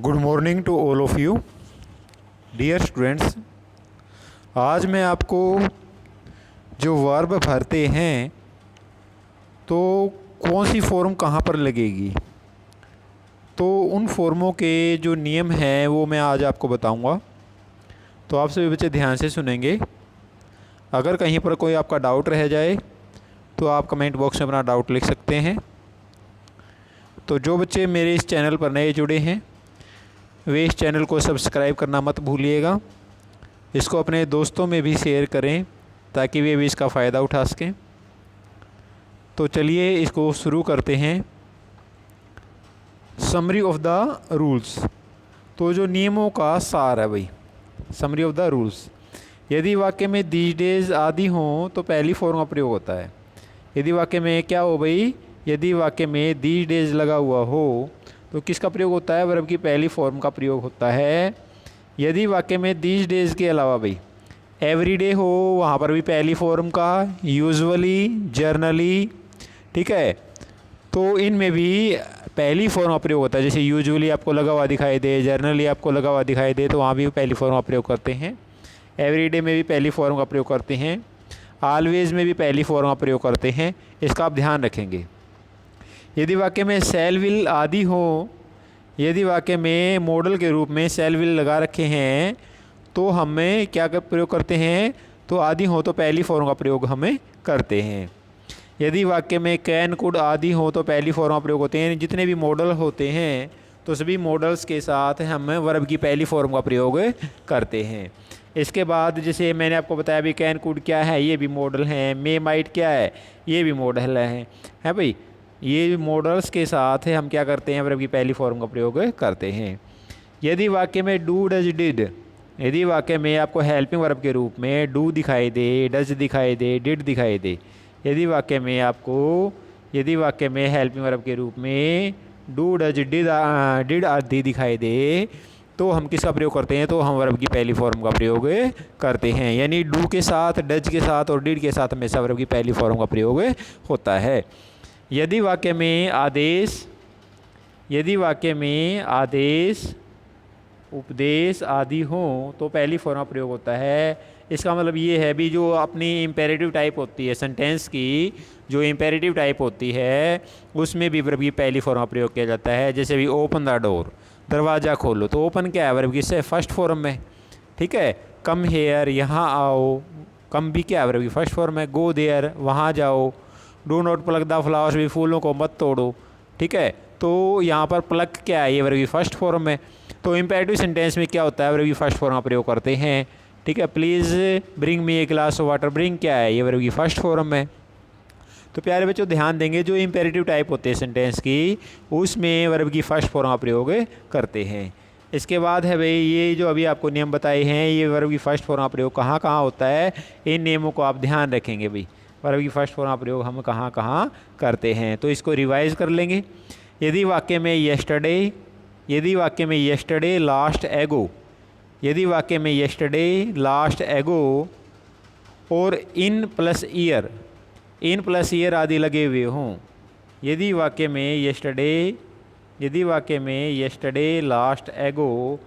Good morning to all of you dear students. आज मैं आपको जो वर्ब भरते हैं तो कौन सी फॉर्म कहाँ पर लगेगी, तो उन फॉर्मों के जो नियम हैं वो मैं आज आपको बताऊंगा। तो आप सभी बच्चे ध्यान से सुनेंगे। अगर कहीं पर कोई आपका डाउट रह जाए तो आप कमेंट बॉक्स में अपना डाउट लिख सकते हैं। तो जो बच्चे मेरे इस चैनल पर नए जुड़े हैं वे इस चैनल को सब्सक्राइब करना मत भूलिएगा। इसको अपने दोस्तों में भी शेयर करें ताकि वे भी इसका फ़ायदा उठा सकें। तो चलिए इसको शुरू करते हैं। समरी ऑफ द रूल्स, तो जो नियमों का सार है भाई, समरी ऑफ द रूल्स। यदि वाक्य में दीज डेज आदि हों तो पहली फॉर्म का प्रयोग होता है। यदि वाक्य में क्या हो भाई, यदि वाक्य में दीज डेज लगा हुआ हो तो किसका प्रयोग होता है, वर्ब की पहली फॉर्म का प्रयोग होता है। यदि वाक्य में दीज डेज के अलावा भाई एवरीडे हो, वहाँ पर भी पहली फॉर्म का, यूजुअली, जर्नली, ठीक है, तो इनमें भी पहली फॉर्म का प्रयोग होता है। जैसे यूजुअली आपको लगा हुआ दिखाई दे, जर्नली आपको लगा हुआ दिखाई दे, तो वहाँ भी पहली फॉर्म का प्रयोग करते हैं। एवरीडे में भी पहली फॉर्म का प्रयोग करते हैं। ऑलवेज में भी पहली फॉर्म का प्रयोग करते हैं। इसका आप ध्यान रखेंगे। यदि वाक्य में सेल विल आदि हो, यदि वाक्य में मॉडल के रूप में सेल विल लगा रखे हैं तो हमें क्या प्रयोग करते हैं, तो आदि हो तो पहली फॉर्म का प्रयोग हमें करते हैं। यदि वाक्य में कैन कुड आदि हो तो पहली फॉर्म का प्रयोग होते हैं। जितने भी मॉडल होते हैं तो सभी मॉडल्स के साथ हम वर्ब की पहली फॉर्म का प्रयोग करते हैं। इसके बाद जैसे मैंने आपको बताया भी कैन कुड क्या है, ये भी मॉडल हैं। मे माइट क्या है, ये भी मॉडल है भाई। ये मॉडल्स के साथ हम क्या करते हैं, वर्ब की पहली फॉर्म का प्रयोग करते हैं। यदि वाक्य में डू डज डिड, यदि वाक्य में आपको हेल्पिंग वर्ब के रूप में डू दिखाई दे, डज दिखाई दे, डिड दिखाई दे, यदि वाक्य में आपको, यदि वाक्य में हेल्पिंग वर्ब के रूप में डू डज डिड आदि दिखाई दे तो हम किसका प्रयोग करते हैं, तो हम वर्ब की पहली फॉर्म का प्रयोग करते हैं। यानी डू के साथ, डज के साथ और डिड के साथ हमेशा वर्ब की पहली फॉर्म का प्रयोग होता है। यदि वाक्य में आदेश, यदि वाक्य में आदेश, उपदेश आदि हों तो पहली फॉर्म का प्रयोग होता है। इसका मतलब ये है भी जो अपनी इम्पेरेटिव टाइप होती है सेंटेंस की, जो इम्पेरेटिव टाइप होती है उसमें भी वर्ब की पहली फॉर्म का प्रयोग किया जाता है। जैसे भी ओपन द डोर, दरवाज़ा खोलो, तो ओपन क्या है, वर्ब की से फर्स्ट फॉर्म में, ठीक है। कम हेयर, यहाँ आओ, कम भी क्या है, वर्ब की फर्स्ट फॉर्म में। गो देयर, वहाँ जाओ। Do not plug the flowers, भी फूलों को मत तोड़ो, ठीक है। तो यहाँ पर प्लक क्या है, ये वर्ब की फर्स्ट फॉर्म में। तो इम्पेरेटिव सेंटेंस में क्या होता है, वर्ब की फर्स्ट फॉर्म का प्रयोग करते हैं, ठीक है। Please bring me a glass of water, bring क्या है, ये वर्ब की फर्स्ट फॉर्म में। तो प्यारे बच्चों ध्यान देंगे, जो इम्पेरेटिव टाइप होते हैं सेंटेंस की उसमें वर्ब की फर्स्ट फॉर्म का प्रयोग करते हैं। इसके बाद है भाई ये जो अभी आपको नियम बताए हैं, ये वर्ब की फर्स्ट फॉर्म का प्रयोग कहाँ कहाँ होता है, इन नियमों को आप ध्यान रखेंगे भाई। वर्ब की फर्स्ट फॉर्म का प्रयोग हम कहाँ कहाँ करते हैं, तो इसको रिवाइज कर लेंगे। यदि वाक्य में येस्टरडे, यदि वाक्य में येस्टरडे लास्ट एगो, यदि वाक्य में येस्टरडे लास्ट एगो और in plus year, in plus year आदि लगे हुए हों, यदि वाक्य में येस्टरडे, यदि वाक्य में येस्टरडे लास्ट एगो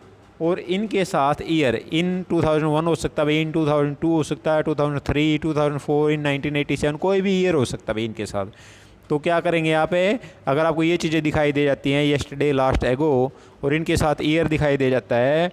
और इनके साथ ईयर, इन 2001 हो सकता है भाई, इन 2002 हो सकता है, 2003, 2004, इन 1987, कोई भी ईयर हो सकता है भाई इनके साथ। तो क्या करेंगे यहाँ पे, अगर आपको ये चीज़ें दिखाई दे जाती हैं, येस्टरडे लास्ट एगो और इनके साथ ईयर दिखाई दे जाता है,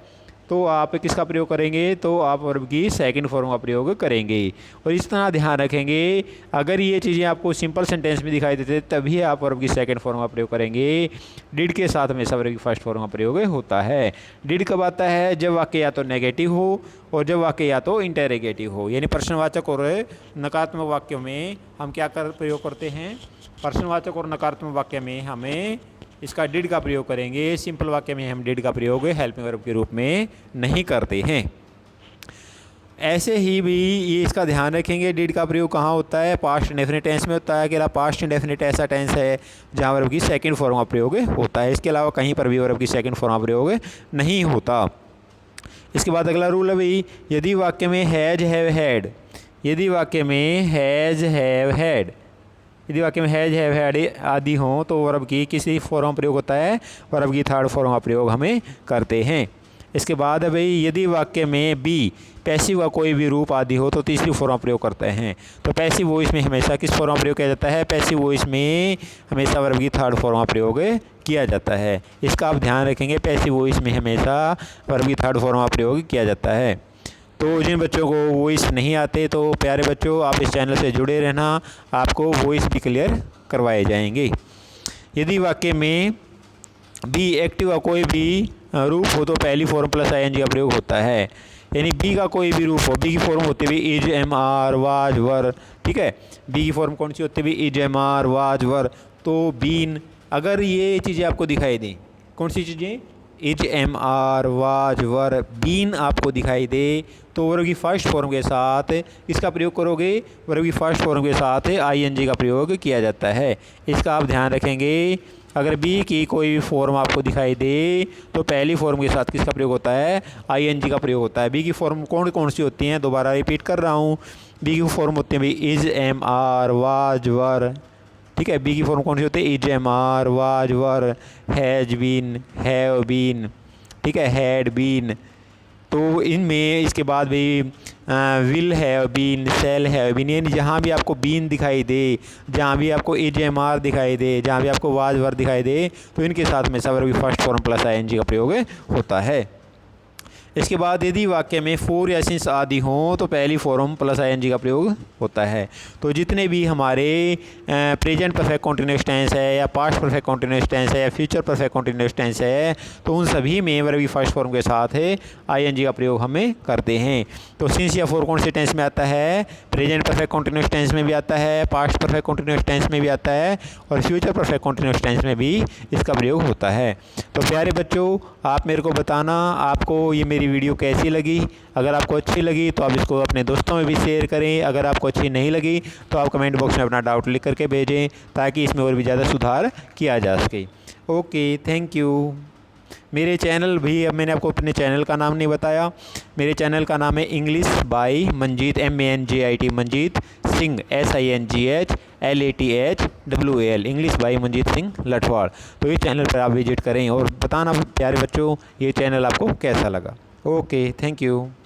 तो आप किसका प्रयोग करेंगे, तो आप वर्ब की सेकंड फॉर्म का प्रयोग करेंगे। और इस तरह ध्यान रखेंगे, अगर ये चीज़ें आपको सिंपल सेंटेंस में दिखाई देते तभी आप वर्ब की सेकंड फॉर्म का प्रयोग करेंगे। डिड के साथ हमेशा वर्ब की फर्स्ट फॉर्म का प्रयोग होता है। डिड कब आता है, जब वाक्य या तो नेगेटिव हो और जब वाक्य या तो इंटेरोगेटिव हो। यानी प्रश्नवाचक और नकारात्मक वाक्यों में हम क्या प्रयोग करते हैं, प्रश्नवाचक और नकारात्मक वाक्य में हमें इसका डिड का प्रयोग करेंगे। सिंपल वाक्य में हम डिड का प्रयोग हेल्पिंग वर्ब के रूप में नहीं करते हैं। ऐसे ही भी ये इसका ध्यान रखेंगे, डिड का प्रयोग कहाँ होता है, पास्ट इंडेफिनिट टेंस में होता है। अकेला पास्ट इंडेफिनिट ऐसा टेंस है जहाँ वर्ब की सेकंड फॉर्म का प्रयोग होता है। इसके अलावा कहीं पर भी वर्ब की सेकंड फॉर्म का प्रयोग नहीं होता। इसके बाद अगला रूल है भाई, यदि वाक्य में हैज़ हैव हैड, यदि वाक्य में हैज़ हैव हैड, यदि वाक्य में हैज हैव हैड आदि हों तो वर्ब की किसी फॉर्म का प्रयोग होता है, वर्ब की थर्ड फॉर्म का प्रयोग हमें करते हैं। इसके बाद है भाई, यदि वाक्य में बी पैसिव का कोई भी रूप आदि हो तो तीसरी फॉर्म का प्रयोग करते हैं। तो पैसिव वॉइस में हमेशा किस फॉर्म का प्रयोग किया जाता है? पैसिव वॉइस में हमेशा वर्ब की थर्ड फॉर्म का प्रयोग किया जाता है। इसका आप ध्यान रखेंगे, पैसिव वॉइस में हमेशा वर्ब की थर्ड फॉर्म का प्रयोग किया जाता है। तो जिन बच्चों को वॉइस नहीं आते तो प्यारे बच्चों आप इस चैनल से जुड़े रहना, आपको वॉइस भी क्लियर करवाए जाएंगे। यदि वाक्य में बी एक्टिव का कोई भी रूप हो तो पहली form plus I N G का प्रयोग होता है। यानी बी का कोई भी रूप हो, बी की फॉर्म होती है is am are was were, ठीक है। बी की फॉर्म कौन सी होती है? Is am are was were. तो बीन, अगर ये चीज़ें आपको दिखाई दें, कौन सी चीज़ें? Is am are was were, been आपको दिखाई दे तो वर्ब की फर्स्ट फॉर्म के साथ इसका प्रयोग करोगे, वर्ब की फर्स्ट फॉर्म के साथ आई एन जी का प्रयोग किया जाता है। इसका आप ध्यान रखेंगे। अगर बी की कोई भी फॉर्म आपको दिखाई दे तो पहली फॉर्म के साथ किसका प्रयोग होता है? आई एन जी का प्रयोग होता है। बी की फॉर्म कौन कौन सी होती हैं? दोबारा रिपीट कर रहा हूँ। बी की फॉर्म होती है भाई is am are was were, ठीक है। बी की फॉर्म कौन सी होती है? Is am are was were, has been, have been, ठीक है, हैड बीन। तो इनमें इसके बाद भी will have been, shall have been, यानी जहाँ भी आपको बीन दिखाई दे, जहाँ भी आपको इज एम आर दिखाई दे, जहाँ भी आपको वाज वर दिखाई दे, तो इनके साथ में वर्ब की first form plus I N G का प्रयोग होता है। इसके बाद यदि वाक्य में फोर या सिंस आदि हों तो पहली form plus I N G का प्रयोग होता है। तो जितने भी हमारे प्रेजेंट परफेक्ट कॉन्टिन्यूअस टेंस है या पास्ट परफेक्ट कॉन्टिन्यूअस टेंस है या फ्यूचर परफेक्ट कॉन्टिन्यूअस टेंस है, तो उन सभी में वर्ब की फर्स्ट फॉर्म के साथ आई एन जी का प्रयोग हमें करते हैं। तो सिंस या फोर कौन से टेंस में आता है? प्रेजेंट परफेक्ट कॉन्टिन्यूअस टेंस में भी आता है, पास्ट परफेक्ट कॉन्टिन्यूअस टेंस में भी आता है और फ्यूचर परफेक्ट कॉन्टिन्यूअस टेंस में भी इसका प्रयोग होता है। तो प्यारे बच्चों, आप मेरे को बताना आपको ये मेरी वीडियो कैसी लगी। अगर आपको अच्छी लगी तो आप इसको अपने दोस्तों में भी शेयर करें। अगर आपको अच्छी नहीं लगी तो आप कमेंट बॉक्स में अपना डाउट लिख करके भेजें ताकि इसमें और भी ज़्यादा सुधार किया जा सके। Okay, thank you. मेरे चैनल भी, अब मैंने आपको अपने चैनल का नाम नहीं बताया। मेरे चैनल का नाम है English by Manjit, MANJIT Manjit Singh, SINGHLATHWAL, English by Manjit Singh Lathwal. तो इस चैनल पर आप विजिट करें और बताना प्यारे बच्चों ये चैनल आपको कैसा लगा। Okay, thank you.